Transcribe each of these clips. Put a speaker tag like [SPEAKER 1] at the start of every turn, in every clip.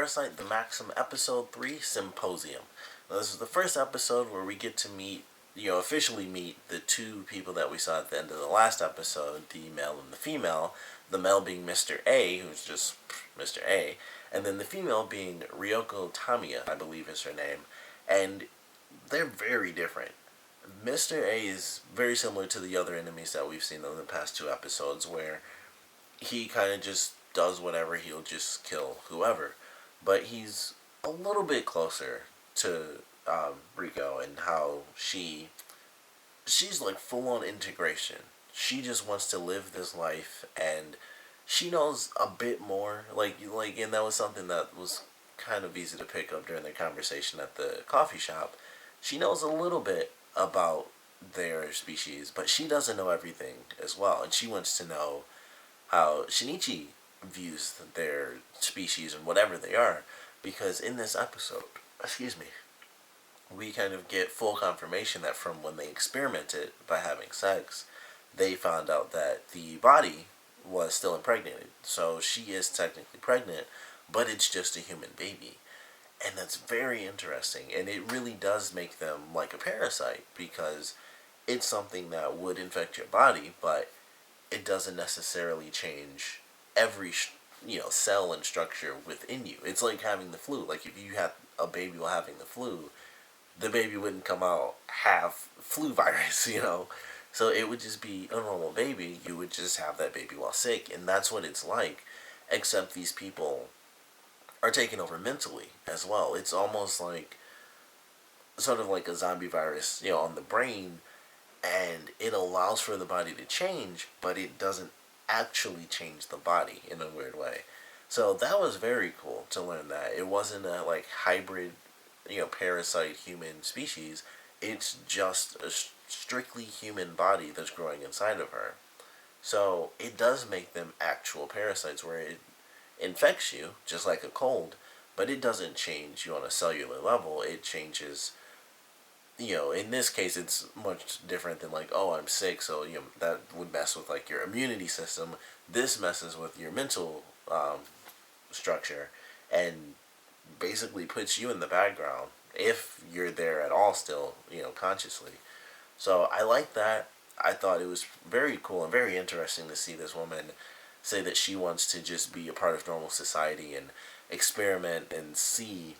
[SPEAKER 1] Parasyte the Maxim Episode 3 Symposium. Now, this is the first episode where we get to meet, officially meet the two people that we saw at the end of the last episode, the male and the female. The male being Mr. A, who's just Mr. A, and then the female being Ryoko Tamiya, I believe is her name. And they're very different. Mr. A is very similar to the other enemies that we've seen in the past two episodes, where he kind of just does whatever, he'll just kill whoever. But he's a little bit closer to Rico and how she's like full-on integration. She just wants to live this life, and she knows a bit more. And that was something that was kind of easy to pick up during their conversation at the coffee shop. She knows a little bit about their species, but she doesn't know everything as well, and she wants to know how Shinichi views their species and whatever they are, because in this episode, we kind of get full confirmation that from when they experimented by having sex, they found out that the body was still impregnated. So she is technically pregnant, but it's just a human baby. And that's very interesting, and it really does make them like a parasite, because it's something that would infect your body, but it doesn't necessarily change every cell and structure within you. It's like having the flu. Like if you had a baby while having the flu, the baby wouldn't come out half flu virus, So it would just be a normal baby. You would just have that baby while sick, and that's what it's like, except these people are taken over mentally as well. It's almost like sort of like a zombie virus, on the brain, and it allows for the body to change, but it doesn't actually change the body in a weird way. So that was very cool to learn that. It wasn't a hybrid, parasite human species. It's just a strictly human body that's growing inside of her. So it does make them actual parasites, where it infects you just like a cold, but it doesn't change you on a cellular level. It changes, in this case it's much different than I'm sick, so that would mess with your immunity system. This messes with your mental structure and basically puts you in the background if you're there at all still, consciously. So I like that. I thought it was very cool and very interesting to see this woman say that she wants to just be a part of normal society and experiment and see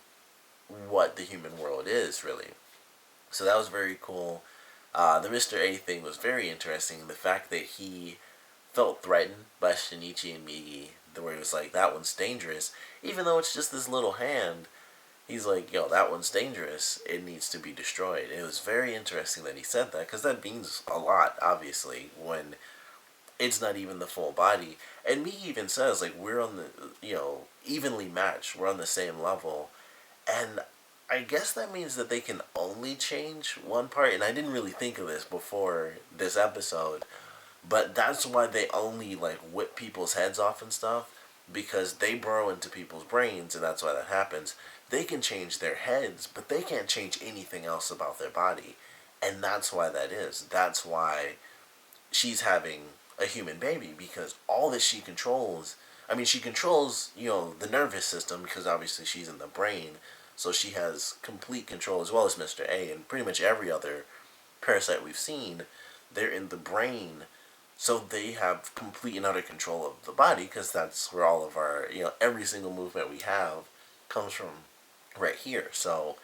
[SPEAKER 1] what the human world is, really. So that was very cool. The Mr. A thing was very interesting. The fact that he felt threatened by Shinichi and Migi, where he was like, that one's dangerous. Even though it's just this little hand, he's like, that one's dangerous. It needs to be destroyed. It was very interesting that he said that, because that means a lot, obviously, when it's not even the full body. And Migi even says, we're on the, evenly matched. We're on the same level. And I guess that means that they can only change one part, and I didn't really think of this before this episode, but that's why they only whip people's heads off and stuff, because they burrow into people's brains, and that's why that happens. They can change their heads, but they can't change anything else about their body, and that's why that is. That's why she's having a human baby, because all that she controls, she controls, the nervous system, because obviously she's in the brain. So she has complete control, as well as Mr. A, and pretty much every other parasite we've seen. They're in the brain, so they have complete and utter control of the body, because that's where all of our, every single movement we have comes from right here. So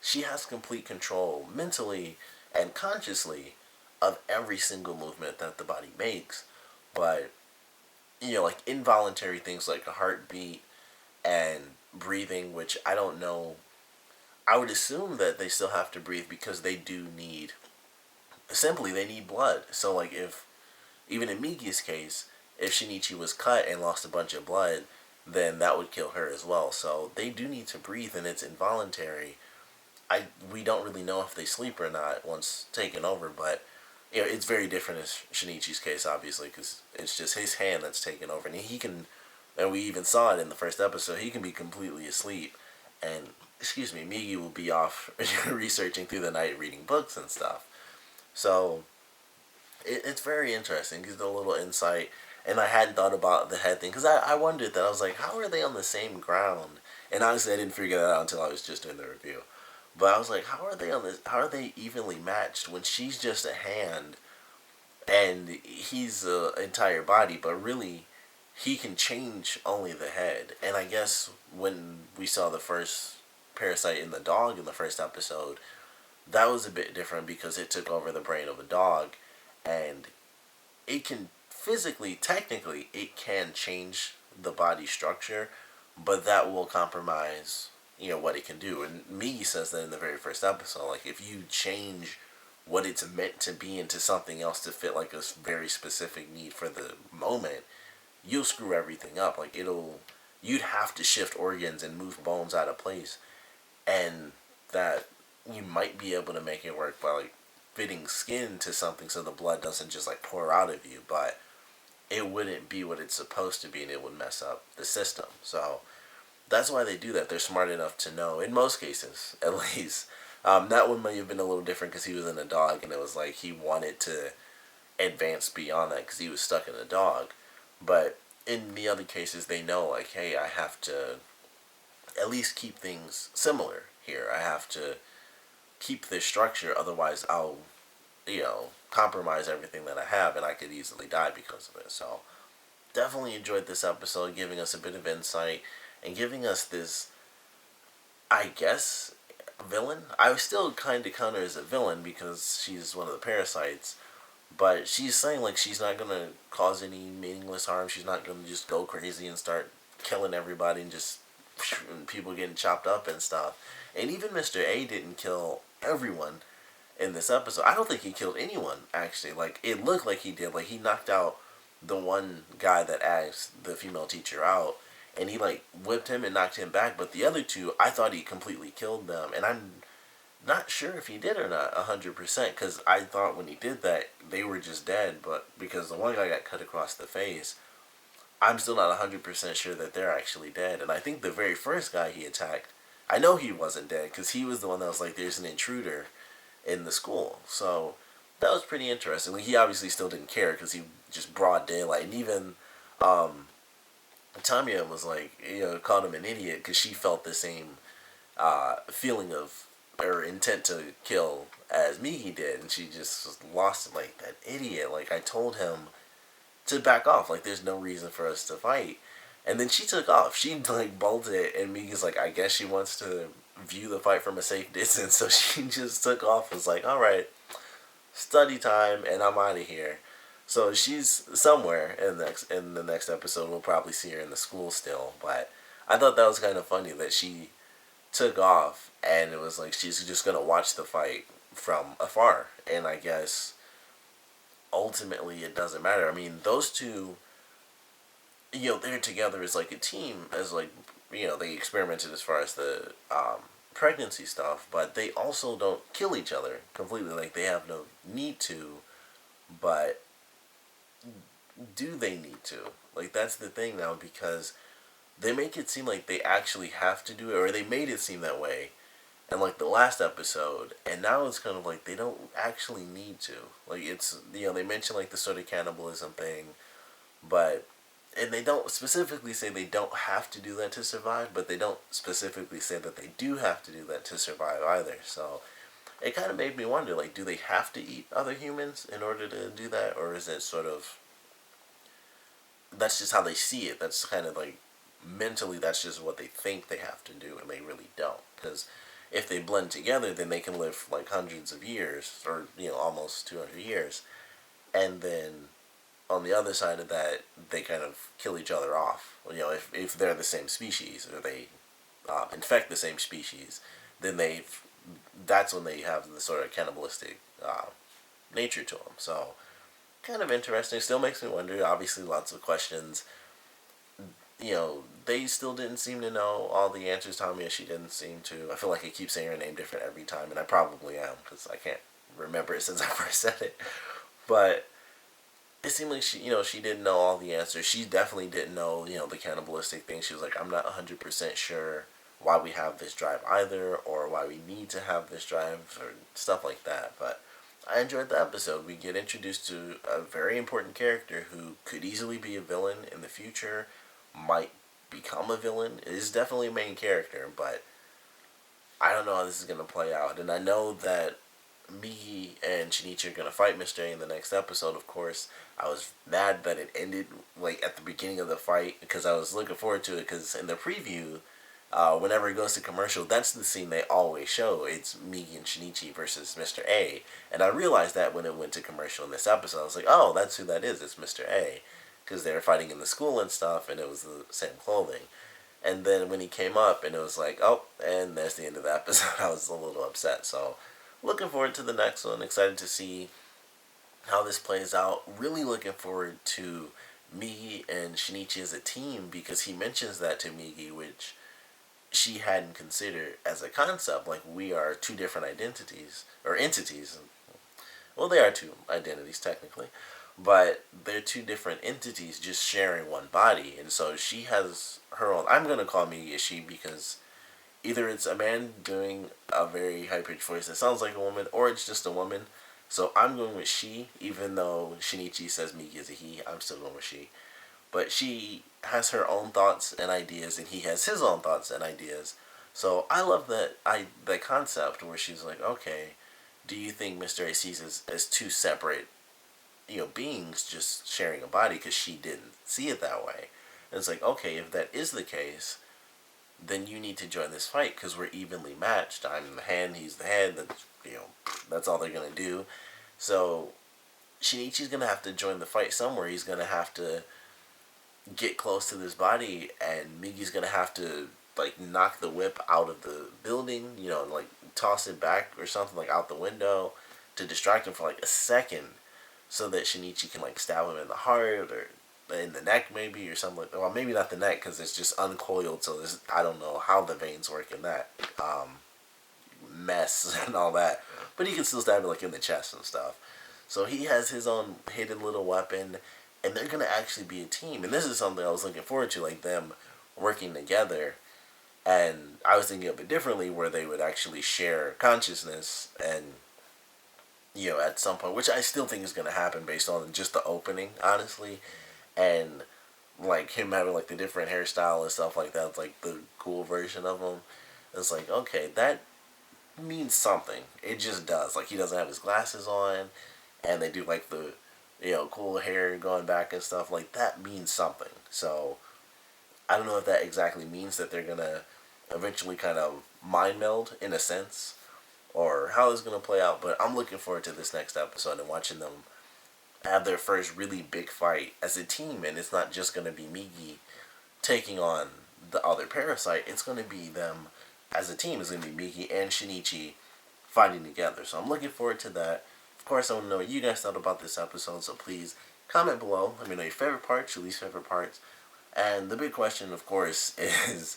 [SPEAKER 1] she has complete control mentally and consciously of every single movement that the body makes. But, involuntary things like a heartbeat and breathing, which I don't know, I would assume that they still have to breathe, because they do need, they need blood. So if, even in Migi's case, if Shinichi was cut and lost a bunch of blood, then that would kill her as well. So they do need to breathe, and it's involuntary. We don't really know if they sleep or not once taken over, but it's very different in Shinichi's case, obviously, because it's just his hand that's taken over, and he can. And we even saw it in the first episode. He can be completely asleep. And, Migi will be off researching through the night, reading books and stuff. So, it's very interesting. Gives a little insight. And I hadn't thought about the head thing, because I wondered that. I was like, how are they on the same ground? And honestly, I didn't figure that out until I was just doing the review. But I was like, how are they on this? How are they evenly matched when she's just a hand and he's the entire body? But really, he can change only the head. And I guess when we saw the first parasite in the dog in the first episode, that was a bit different because it took over the brain of a dog, and it can physically, technically, it can change the body structure, but that will compromise, what it can do. And Migi says that in the very first episode, like, if you change what it's meant to be into something else to fit like a very specific need for the moment, you'll screw everything up. Like, you'd have to shift organs and move bones out of place, and that you might be able to make it work by like fitting skin to something so the blood doesn't just like pour out of you, but it wouldn't be what it's supposed to be, and it would mess up the system. So that's why they do that. They're smart enough to know, in most cases at least. That one might have been a little different because he was in a dog, and it was like he wanted to advance beyond that because he was stuck in a dog. But in the other cases, they know, like, hey, I have to at least keep things similar here. I have to keep this structure, otherwise I'll, compromise everything that I have, and I could easily die because of it. So definitely enjoyed this episode, giving us a bit of insight and giving us this, I guess, villain. I still kind of count her as a villain because she's one of the parasites, but she's saying like she's not gonna cause any meaningless harm. She's not gonna just go crazy and start killing everybody and just people getting chopped up and stuff. And even Mr. A didn't kill everyone in this episode. I don't think he killed anyone, actually. Like, it looked like he did. Like, he knocked out the one guy that asked the female teacher out, and he, like, whipped him and knocked him back. But the other two, I thought he completely killed them. And I'm not sure if he did or not 100%, because I thought when he did that, they were just dead. But because the one guy got cut across the face, I'm still not 100% sure that they're actually dead. And I think the very first guy he attacked, I know he wasn't dead, because he was the one that was like, there's an intruder in the school. So that was pretty interesting. Like, he obviously still didn't care because he just broad daylight. And even Tamiya was like, called him an idiot because she felt the same feeling of, or intent to kill as Migi did. And she just lost it, like, that idiot. Like, I told him to back off. Like, there's no reason for us to fight. And then she took off. She, like, bolted, and Migi's like, I guess she wants to view the fight from a safe distance, so she just took off. Was like, alright, study time, and I'm out of here. So she's somewhere in the next episode. We'll probably see her in the school still, but I thought that was kind of funny that she took off, and it was like she's just gonna watch the fight from afar. And I guess ultimately it doesn't matter. I mean, those two, they're together as like a team, as like, they experimented as far as the pregnancy stuff, but they also don't kill each other completely. Like, they have no need to, but do they need to? Like, that's the thing now, because they make it seem like they actually have to do it, or they made it seem that way in like the last episode, and now it's kind of like they don't actually need to. Like, it's, they mention like the sort of cannibalism thing, but and they don't specifically say they don't have to do that to survive, but they don't specifically say that they do have to do that to survive either. So it kind of made me wonder, like, do they have to eat other humans in order to do that, or is it sort of, that's just how they see it? That's kind of like, mentally, that's just what they think they have to do, and they really don't. Because if they blend together, then they can live like hundreds of years, or, almost 200 years, and then on the other side of that, they kind of kill each other off. If they're the same species, or they infect the same species, then that's when they have the sort of cannibalistic nature to them. So, kind of interesting. Still makes me wonder. Obviously, lots of questions. They still didn't seem to know all the answers. Tamiya, she didn't seem to. I feel like I keep saying her name different every time, and I probably am, because I can't remember it since I first said it. But it seemed like she didn't know all the answers. She definitely didn't know, the cannibalistic thing. She was like, I'm not 100% sure why we have this drive either, or why we need to have this drive, or stuff like that. But I enjoyed the episode. We get introduced to a very important character who could easily be a villain in the future, might become a villain. Is definitely a main character, but I don't know how this is going to play out. And I know that Migi and Shinichi are going to fight Mr. A in the next episode, of course. I was mad that it ended like at the beginning of the fight because I was looking forward to it because in the preview, whenever it goes to commercial, that's the scene they always show. It's Migi and Shinichi versus Mr. A. And I realized that when it went to commercial in this episode. I was like, oh, that's who that is. It's Mr. A. Because they were fighting in the school and stuff, and it was the same clothing. And then when he came up, and it was like, oh, and that's the end of the episode, I was a little upset. So, looking forward to the next one. Excited to see how this plays out. Really looking forward to Migi and Shinichi as a team because he mentions that to Migi, which she hadn't considered as a concept. Like, we are two different identities, or entities. Well, they are two identities, technically. But they're two different entities just sharing one body. And so she has her own. I'm going to call Migi a she because either it's a man doing a very high-pitched voice that sounds like a woman, or it's just a woman. So I'm going with she, even though Shinichi says Migi is a he. I'm still going with she. But she has her own thoughts and ideas, and he has his own thoughts and ideas. So I love that concept where she's like, okay, do you think Mr. A sees as two separate, beings just sharing a body? Because she didn't see it that way. And it's like, okay, if that is the case, then you need to join this fight because we're evenly matched. I'm the hand, he's the head. That's all they're gonna do. So Shinichi's gonna have to join the fight somewhere. He's gonna have to get close to this body, and Migi's gonna have to like knock the whip out of the building. Like toss it back or something like out the window to distract him for like a second, so that Shinichi can like stab him in the heart or in the neck maybe or something like that. Well, maybe not the neck because it's just uncoiled, so I don't know how the veins work in that mess and all that. But he can still stab it like in the chest and stuff. So he has his own hidden little weapon, and they're gonna actually be a team. And this is something I was looking forward to, like them working together. And I was thinking of it differently, where they would actually share consciousness and at some point, which I still think is gonna happen based on just the opening, honestly. And like him having like the different hairstyle and stuff like that, it's like the cool version of him. It's like, okay, that means something. It just does. Like he doesn't have his glasses on, and they do like the cool hair going back and stuff. Like that means something. So I don't know if that exactly means that they're gonna eventually kind of mind meld in a sense, or how it's gonna play out. But I'm looking forward to this next episode and watching them have their first really big fight as a team. And it's not just gonna be Migi taking on the other Parasyte. It's gonna be them as a team. It's gonna be Migi and Shinichi fighting together. So I'm looking forward to that. Of course, I want to know what you guys thought about this episode. So please comment below. Let me know your favorite parts, your least favorite parts. And the big question, of course, is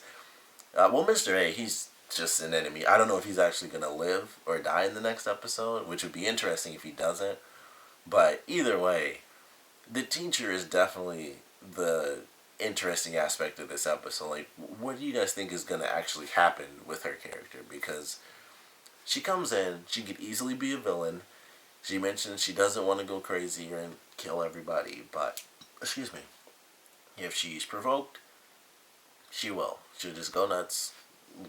[SPEAKER 1] Mr. A, he's just an enemy. I don't know if he's actually going to live or die in the next episode, which would be interesting if he doesn't. But either way, the teacher is definitely the interesting aspect of this episode. Like, what do you guys think is going to actually happen with her character? Because she comes in, she could easily be a villain. She mentions she doesn't want to go crazy and kill everybody, but, excuse me, if she's provoked, she will. She'll just go nuts,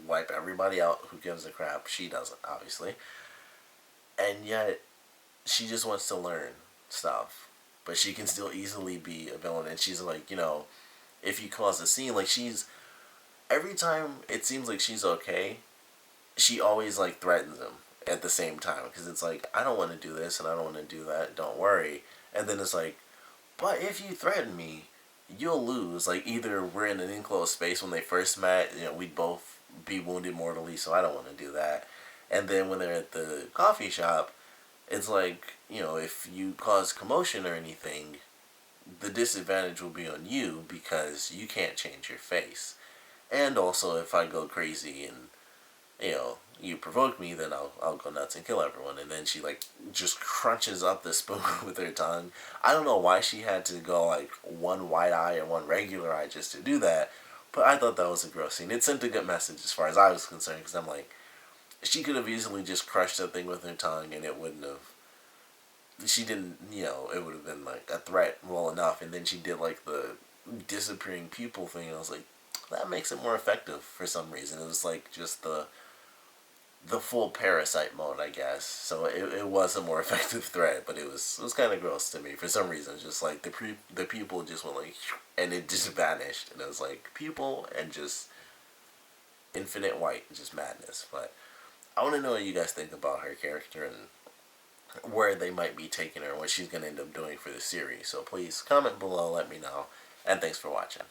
[SPEAKER 1] wipe everybody out. Who gives a crap? She doesn't, obviously. And yet, she just wants to learn stuff. But she can still easily be a villain. And she's like, if you cause a scene, like every time it seems like she's okay, she always like threatens him at the same time. Because it's like, I don't want to do this and I don't want to do that. Don't worry. And then it's like, but if you threaten me, you'll lose. Like, either we're in an enclosed space when they first met, we'd both be wounded mortally, so I don't want to do that. And then when they're at the coffee shop, it's like, if you cause commotion or anything, the disadvantage will be on you because you can't change your face. And also, if I go crazy and, you provoke me, then I'll go nuts and kill everyone. And then she, just crunches up the spoon with her tongue. I don't know why she had to go, one white eye and one regular eye just to do that. But I thought that was a gross scene. It sent a good message as far as I was concerned. Because I'm like, she could have easily just crushed that thing with her tongue and it wouldn't have she didn't, it would have been like a threat well enough, and then she did like the disappearing pupil thing, and I was like, that makes it more effective for some reason. It was like just the full parasite mode, I guess. So it was a more effective threat, but it was kind of gross to me for some reason. Just like the pupil just went like, and it just vanished, and it was like pupil and just infinite white, just madness. But I want to know what you guys think about her character and where they might be taking her and what she's going to end up doing for the series. So please comment below, let me know, and thanks for watching.